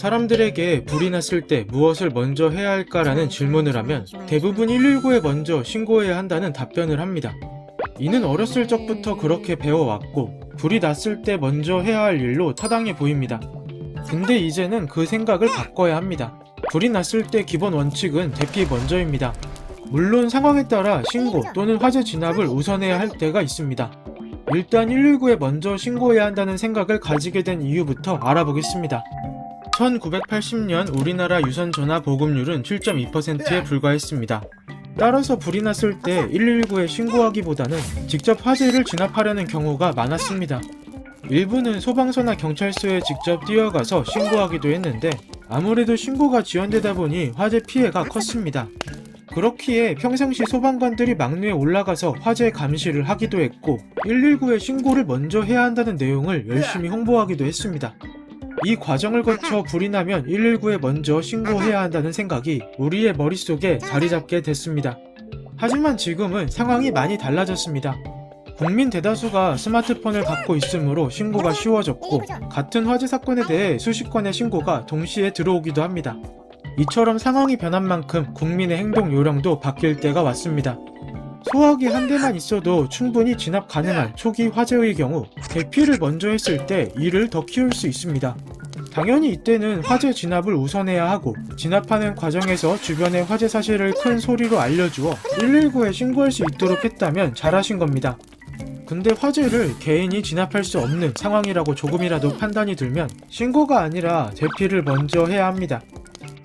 사람들에게 불이 났을 때 무엇을 먼저 해야 할까라는 질문을 하면 대부분 119에 먼저 신고해야 한다는 답변을 합니다. 이는 어렸을 적부터 그렇게 배워왔고 불이 났을 때 먼저 해야 할 일로 타당해 보입니다. 근데 이제는 그 생각을 바꿔야 합니다. 불이 났을 때 기본 원칙은 대피 먼저입니다. 물론 상황에 따라 신고 또는 화재 진압을 우선해야 할 때가 있습니다. 일단 119에 먼저 신고해야 한다는 생각을 가지게 된 이유부터 알아보겠습니다. 1980년 우리나라 유선 전화 보급률은 7.2%에 불과했습니다. 따라서 불이 났을 때 119에 신고하기보다는 직접 화재를 진압하려는 경우가 많았습니다. 일부는 소방서나 경찰서에 직접 뛰어가서 신고하기도 했는데 아무래도 신고가 지연되다 보니 화재 피해가 컸습니다. 그렇기에 평상시 소방관들이 막내에 올라가서 화재 감시를 하기도 했고 119에 신고를 먼저 해야 한다는 내용을 열심히 홍보하기도 했습니다. 이 과정을 거쳐 불이 나면 119에 먼저 신고해야 한다는 생각이 우리의 머릿속에 자리 잡게 됐습니다. 하지만 지금은 상황이 많이 달라졌습니다. 국민 대다수가 스마트폰을 갖고 있으므로 신고가 쉬워졌고 같은 화재 사건에 대해 수십 건의 신고가 동시에 들어오기도 합니다. 이처럼 상황이 변한 만큼 국민의 행동 요령도 바뀔 때가 왔습니다. 소화기 한 대만 있어도 충분히 진압 가능한 초기 화재의 경우 대피를 먼저 했을 때 일을 더 키울 수 있습니다. 당연히 이때는 화재 진압을 우선해야 하고 진압하는 과정에서 주변의 화재 사실을 큰 소리로 알려주어 119에 신고할 수 있도록 했다면 잘하신 겁니다. 근데 화재를 개인이 진압할 수 없는 상황이라고 조금이라도 판단이 들면 신고가 아니라 대피를 먼저 해야 합니다.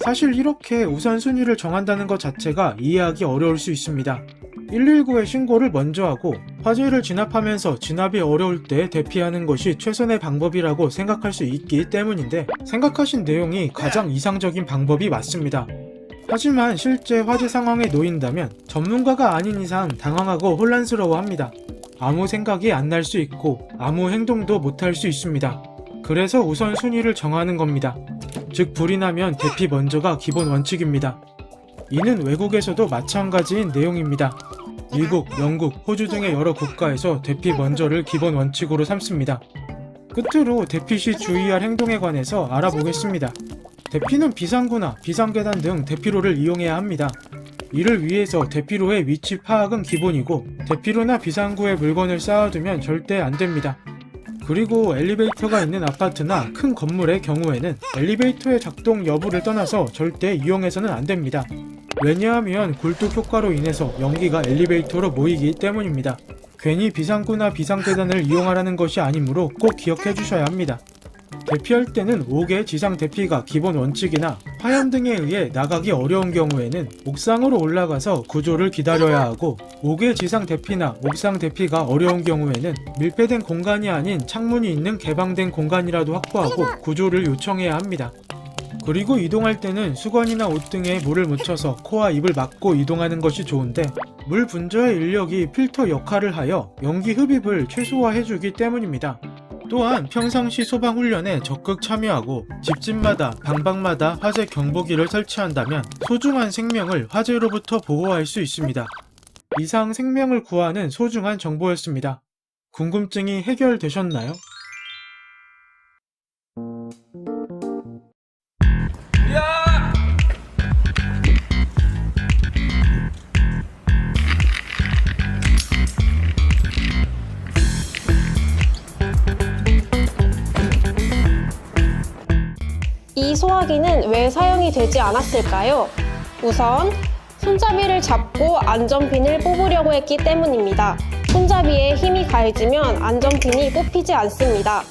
사실 이렇게 우선순위를 정한다는 것 자체가 이해하기 어려울 수 있습니다. 119에 신고를 먼저 하고 화재를 진압하면서 진압이 어려울 때 대피하는 것이 최선의 방법이라고 생각할 수 있기 때문인데 생각하신 내용이 가장 이상적인 방법이 맞습니다. 하지만 실제 화재 상황에 놓인다면 전문가가 아닌 이상 당황하고 혼란스러워합니다. 아무 생각이 안 날 수 있고 아무 행동도 못할 수 있습니다. 그래서 우선순위를 정하는 겁니다. 즉 불이 나면 대피 먼저가 기본 원칙입니다. 이는 외국에서도 마찬가지인 내용입니다. 미국, 영국, 호주 등의 여러 국가에서 대피 먼저를 기본 원칙으로 삼습니다. 끝으로 대피 시 주의할 행동에 관해서 알아보겠습니다. 대피는 비상구나 비상계단 등 대피로를 이용해야 합니다. 이를 위해서 대피로의 위치 파악은 기본이고 대피로나 비상구에 물건을 쌓아두면 절대 안됩니다. 그리고 엘리베이터가 있는 아파트나 큰 건물의 경우에는 엘리베이터의 작동 여부를 떠나서 절대 이용해서는 안됩니다. 왜냐하면 굴뚝 효과로 인해서 연기가 엘리베이터로 모이기 때문입니다. 괜히 비상구나 비상계단을 이용하라는 것이 아니므로 꼭 기억해 주셔야 합니다. 대피할 때는 5개 지상 대피가 기본 원칙이나 화염 등에 의해 나가기 어려운 경우에는 옥상으로 올라가서 구조를 기다려야 하고 5개 지상 대피나 옥상 대피가 어려운 경우에는 밀폐된 공간이 아닌 창문이 있는 개방된 공간이라도 확보하고 구조를 요청해야 합니다. 그리고 이동할 때는 수건이나 옷 등에 물을 묻혀서 코와 입을 막고 이동하는 것이 좋은데 물 분자의 인력이 필터 역할을 하여 연기 흡입을 최소화해주기 때문입니다. 또한 평상시 소방훈련에 적극 참여하고 집집마다 방방마다 화재 경보기를 설치한다면 소중한 생명을 화재로부터 보호할 수 있습니다. 이상 생명을 구하는 소중한 정보였습니다. 궁금증이 해결되셨나요? 이 소화기는 왜 사용이 되지 않았을까요? 우선 손잡이를 잡고 안전핀을 뽑으려고 했기 때문입니다. 손잡이에 힘이 가해지면 안전핀이 뽑히지 않습니다.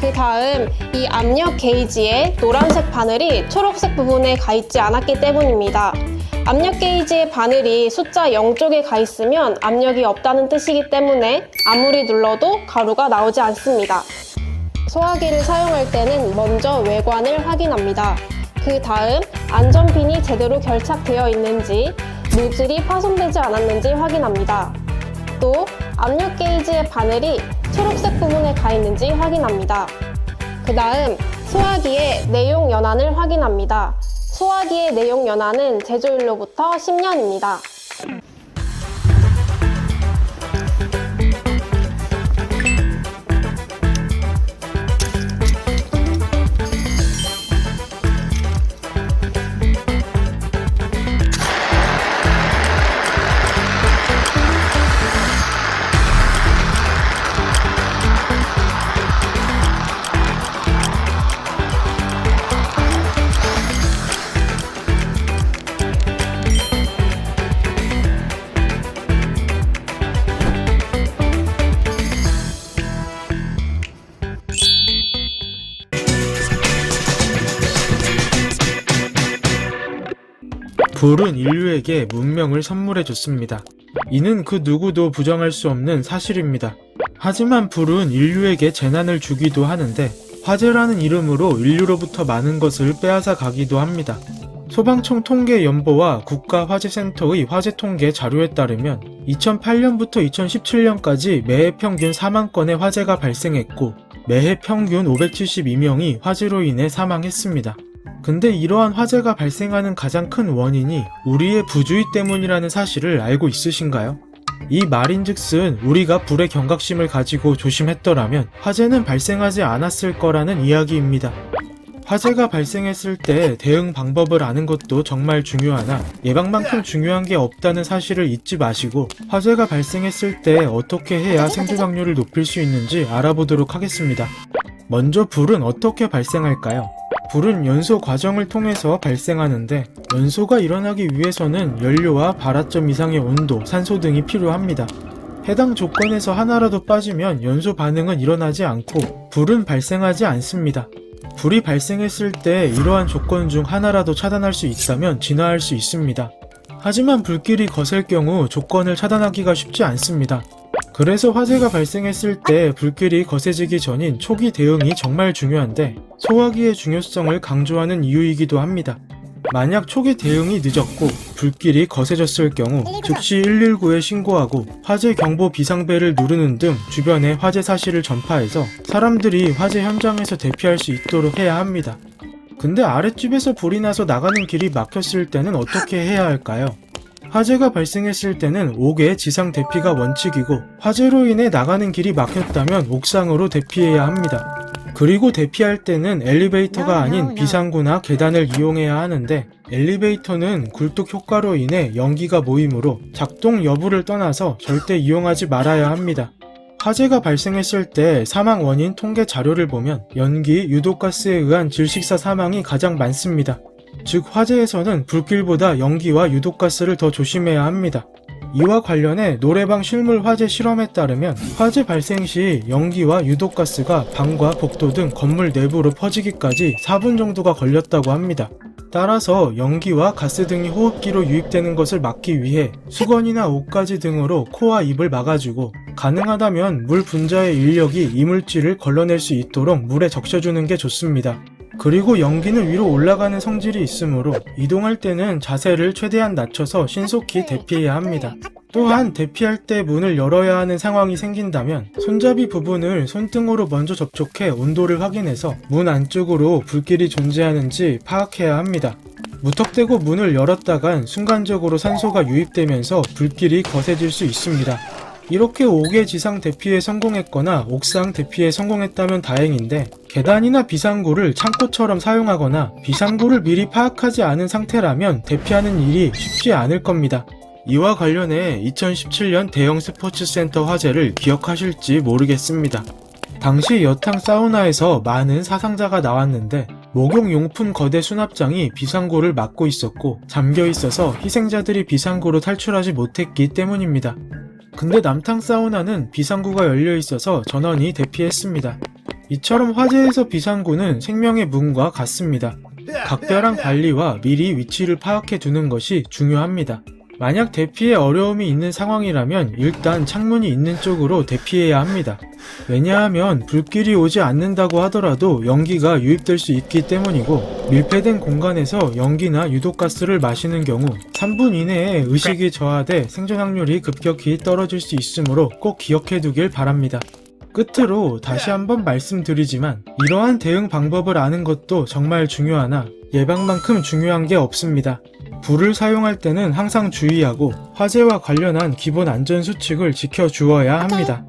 그 다음 이 압력 게이지의 노란색 바늘이 초록색 부분에 가 있지 않았기 때문입니다. 압력 게이지의 바늘이 숫자 0쪽에 가 있으면 압력이 없다는 뜻이기 때문에 아무리 눌러도 가루가 나오지 않습니다. 소화기를 사용할 때는 먼저 외관을 확인합니다. 그 다음 안전핀이 제대로 결착되어 있는지, 노즐이 파손되지 않았는지 확인합니다. 또 압력 게이지의 바늘이 초록색 부분에 가 있는지 확인합니다. 그 다음 소화기의 내용 연한을 확인합니다. 소화기의 내용 연한은 제조일로부터 10년입니다. 불은 인류에게 문명을 선물해줬습니다. 이는 그 누구도 부정할 수 없는 사실입니다. 하지만 불은 인류에게 재난을 주기도 하는데 화재라는 이름으로 인류로부터 많은 것을 빼앗아 가기도 합니다. 소방청 통계연보와 국가화재센터의 화재 통계 자료에 따르면 2008년부터 2017년까지 매해 평균 4만 건의 화재가 발생했고 매해 평균 572명이 화재로 인해 사망했습니다. 근데 이러한 화재가 발생하는 가장 큰 원인이 우리의 부주의 때문이라는 사실을 알고 있으신가요? 이 말인즉슨 우리가 불의 경각심을 가지고 조심했더라면 화재는 발생하지 않았을 거라는 이야기입니다. 화재가 발생했을 때 대응 방법을 아는 것도 정말 중요하나 예방만큼 중요한 게 없다는 사실을 잊지 마시고 화재가 발생했을 때 어떻게 해야 생존 확률을 높일 수 있는지 알아보도록 하겠습니다. 먼저 불은 어떻게 발생할까요? 불은 연소 과정을 통해서 발생하는데 연소가 일어나기 위해서는 연료와 발화점 이상의 온도, 산소 등이 필요합니다. 해당 조건에서 하나라도 빠지면 연소 반응은 일어나지 않고 불은 발생하지 않습니다. 불이 발생했을 때 이러한 조건 중 하나라도 차단할 수 있다면 진화할 수 있습니다. 하지만 불길이 거셀 경우 조건을 차단하기가 쉽지 않습니다. 그래서 화재가 발생했을 때 불길이 거세지기 전인 초기 대응이 정말 중요한데 소화기의 중요성을 강조하는 이유이기도 합니다. 만약 초기 대응이 늦었고 불길이 거세졌을 경우 즉시 119에 신고하고 화재 경보 비상벨을 누르는 등 주변에 화재 사실을 전파해서 사람들이 화재 현장에서 대피할 수 있도록 해야 합니다. 근데 아랫집에서 불이 나서 나가는 길이 막혔을 때는 어떻게 해야 할까요? 화재가 발생했을 때는 옥외 지상 대피가 원칙이고 화재로 인해 나가는 길이 막혔다면 옥상으로 대피해야 합니다. 그리고 대피할 때는 엘리베이터가 아닌 비상구나 계단을 이용해야 하는데 엘리베이터는 굴뚝 효과로 인해 연기가 모이므로 작동 여부를 떠나서 절대 이용하지 말아야 합니다. 화재가 발생했을 때 사망 원인 통계 자료를 보면 연기, 유독가스에 의한 질식사 사망이 가장 많습니다. 즉 화재에서는 불길보다 연기와 유독가스를 더 조심해야 합니다. 이와 관련해 노래방 실물 화재 실험에 따르면 화재 발생 시 연기와 유독가스가 방과 복도 등 건물 내부로 퍼지기까지 4분 정도가 걸렸다고 합니다. 따라서 연기와 가스 등이 호흡기로 유입되는 것을 막기 위해 수건이나 옷가지 등으로 코와 입을 막아주고 가능하다면 물 분자의 인력이 이물질을 걸러낼 수 있도록 물에 적셔주는 게 좋습니다. 그리고 연기는 위로 올라가는 성질이 있으므로 이동할 때는 자세를 최대한 낮춰서 신속히 대피해야 합니다. 또한 대피할 때 문을 열어야 하는 상황이 생긴다면 손잡이 부분을 손등으로 먼저 접촉해 온도를 확인해서 문 안쪽으로 불길이 존재하는지 파악해야 합니다. 무턱대고 문을 열었다간 순간적으로 산소가 유입되면서 불길이 거세질 수 있습니다. 이렇게 옥외 지상 대피에 성공했거나 옥상 대피에 성공했다면 다행인데 계단이나 비상구를 창고처럼 사용하거나 비상구를 미리 파악하지 않은 상태라면 대피하는 일이 쉽지 않을 겁니다. 이와 관련해 2017년 대형 스포츠센터 화재를 기억하실지 모르겠습니다. 당시 여탕 사우나에서 많은 사상자가 나왔는데 목욕용품 거대 수납장이 비상구를 막고 있었고 잠겨 있어서 희생자들이 비상구로 탈출하지 못했기 때문입니다. 근데 남탕 사우나는 비상구가 열려 있어서 전원이 대피했습니다. 이처럼 화재에서 비상구는 생명의 문과 같습니다. 각별한 관리와 미리 위치를 파악해 두는 것이 중요합니다. 만약 대피에 어려움이 있는 상황이라면 일단 창문이 있는 쪽으로 대피해야 합니다. 왜냐하면 불길이 오지 않는다고 하더라도 연기가 유입될 수 있기 때문이고 밀폐된 공간에서 연기나 유독가스를 마시는 경우 3분 이내에 의식이 저하돼 생존 확률이 급격히 떨어질 수 있으므로 꼭 기억해 두길 바랍니다. 끝으로 다시 한번 말씀드리지만 이러한 대응 방법을 아는 것도 정말 중요하나 예방만큼 중요한 게 없습니다. 불을 사용할 때는 항상 주의하고 화재와 관련한 기본 안전 수칙을 지켜주어야 합니다.